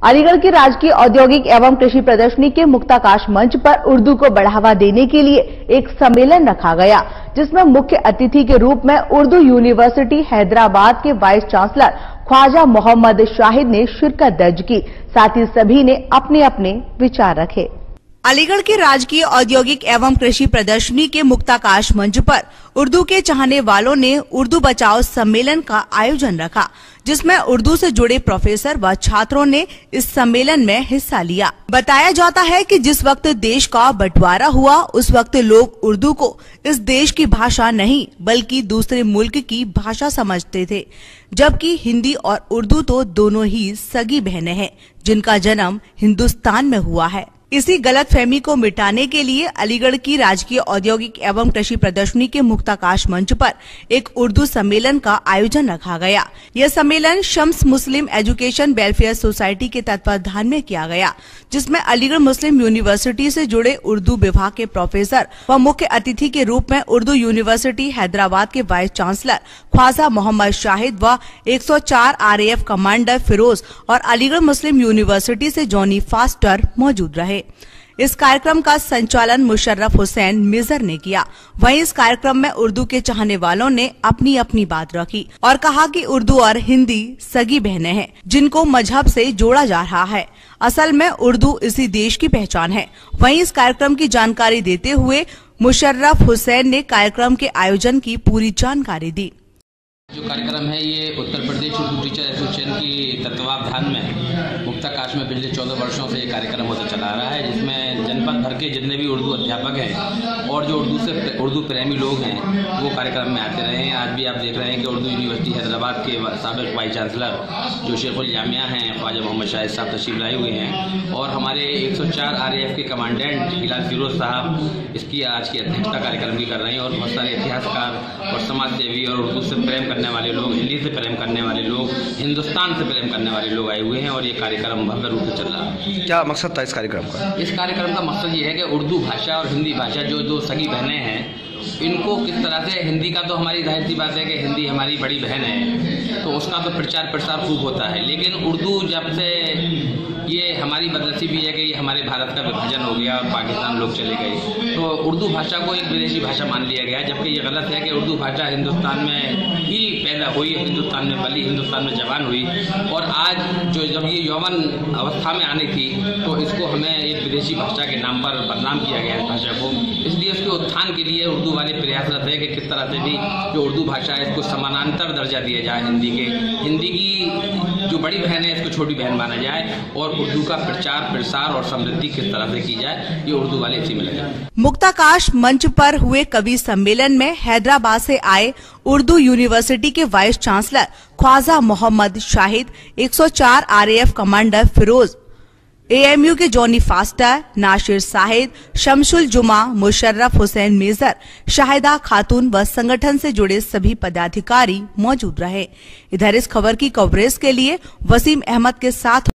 अलीगढ़ की राजकीय औद्योगिक एवं कृषि प्रदर्शनी के मुक्ताकाश मंच पर उर्दू को बढ़ावा देने के लिए एक सम्मेलन रखा गया, जिसमें मुख्य अतिथि के रूप में उर्दू यूनिवर्सिटी हैदराबाद के वाइस चांसलर ख्वाजा मोहम्मद शाहिद ने शिरकत दर्ज की। साथ ही सभी ने अपने अपने विचार रखे। अलीगढ़ के राजकीय औद्योगिक एवं कृषि प्रदर्शनी के मुक्ताकाश मंच पर उर्दू के चाहने वालों ने उर्दू बचाओ सम्मेलन का आयोजन रखा, जिसमें उर्दू से जुड़े प्रोफेसर व छात्रों ने इस सम्मेलन में हिस्सा लिया। बताया जाता है कि जिस वक्त देश का बंटवारा हुआ, उस वक्त लोग उर्दू को इस देश की भाषा नहीं बल्कि दूसरे मुल्क की भाषा समझते थे, जबकि हिंदी और उर्दू तो दोनों ही सगी बहनें हैं, जिनका जन्म हिंदुस्तान में हुआ है। इसी गलतफहमी को मिटाने के लिए अलीगढ़ की राजकीय औद्योगिक एवं कृषि प्रदर्शनी के मुक्ताकाश मंच पर एक उर्दू सम्मेलन का आयोजन रखा गया। यह सम्मेलन शम्स मुस्लिम एजुकेशन वेलफेयर सोसाइटी के तत्वाधान में किया गया, जिसमें अलीगढ़ मुस्लिम यूनिवर्सिटी से जुड़े उर्दू विभाग के प्रोफेसर व मुख्य अतिथि के रूप में उर्दू यूनिवर्सिटी हैदराबाद के वाइस चांसलर ख्वाजा मोहम्मद शाहिद व 104 RAF कमांडर फिरोज और अलीगढ़ मुस्लिम यूनिवर्सिटी से जॉनी फास्टर मौजूद रहे। इस कार्यक्रम का संचालन मुशर्रफ हुसैन मेजर ने किया। वहीं इस कार्यक्रम में उर्दू के चाहने वालों ने अपनी अपनी बात रखी और कहा कि उर्दू और हिंदी सगी बहनें हैं, जिनको मजहब से जोड़ा जा रहा है। असल में उर्दू इसी देश की पहचान है। वहीं इस कार्यक्रम की जानकारी देते हुए मुशर्रफ हुसैन ने कार्यक्रम के आयोजन की पूरी जानकारी दी। जो कार्यक्रम है ये उत्तर प्रदेश उर्दू टीचर एसोसिएशन की तत्वावधान में मुक्ताकाश में पिछले 14 वर्षों से ये कार्यक्रम होता चला आ रहा है, जिसमें जनपद भर के जितने भी उर्दू अध्यापक हैं और जो उर्दू प्रेमी लोग हैं वो कार्यक्रम में आते रहे हैं। आज भी आप देख रहे हैं कि उर्दू यूनिवर्सिटी हैदराबाद के साबिक वाइस चांसलर जो शेखुल जामिया हैं ख्वाजा मोहम्मद शाहिद साहब तशरीफ लाए हुए हैं, और हमारे 104 RAF के कमांडेंट हिलाल फिरोज साहब इसकी आज की अध्यक्षता कार्यक्रम की कर रहे हैं। और बहुत सारे इतिहासकार और समाज सेवी और उर्दू से प्रेम करने वाले लोग, हिंदी से प्रेम करने वाले लोग, हिंदुस्तान से प्रेम करने वाले लोग आए हुए हैं और ये कार्यक्रम भव्य रूप से चल रहा है। क्या मकसद था इस कार्यक्रम का? इस कार्यक्रम का मकसद ये है कि उर्दू भाषा और हिंदी भाषा जो दो सगी बहनें हैं, इनको किस तरह से, हिंदी का तो हमारी जाहिर सी बात है कि हिंदी हमारी बड़ी बहन है, तो उसका तो प्रचार प्रसार खूब होता है। लेकिन उर्दू जब से, ये हमारी बदनसीबी भी है कि ये हमारे भारत का विभाजन हो गया और पाकिस्तान लोग चले गए, तो उर्दू भाषा को एक विदेशी भाषा मान लिया गया, जबकि ये गलत है कि उर्दू भाषा हिंदुस्तान में ही पैदा हुई, हिंदुस्तान में पली, हिंदुस्तान में जवान हुई, और आज जो जब ये यौवन अवस्था में आनी थी तो इसको हमें एक विदेशी भाषा के नाम पर बदनाम किया गया इस भाषा को। इसलिए उसके उत्थान के लिए उर्दू वाले प्रयासरत है कि किस तरह से भी जो उर्दू भाषा है इसको समानांतर दर्जा दिया जाए हिंदी के, हिंदी की जो बड़ी बहन है इसको छोटी बहन माना जाए, और उर्दू का प्रचार प्रसार और समृद्धि किस तरह से की जाए, ये उर्दू वाले इसी में लगे। मुक्ताकाश मंच पर हुए कवि सम्मेलन में हैदराबाद से आए उर्दू यूनिवर्सिटी के vice chancellor Khwaja Mohammad Shahid, 104 RAF commander Firoz, AMU के Johnny Foster, Nasir Sahid, Shamsul Juma, Musharraf Hussain major, Shahida खातून व संगठन से जुड़े सभी पदाधिकारी मौजूद रहे। इधर इस खबर की कवरेज के लिए वसीम अहमद के साथ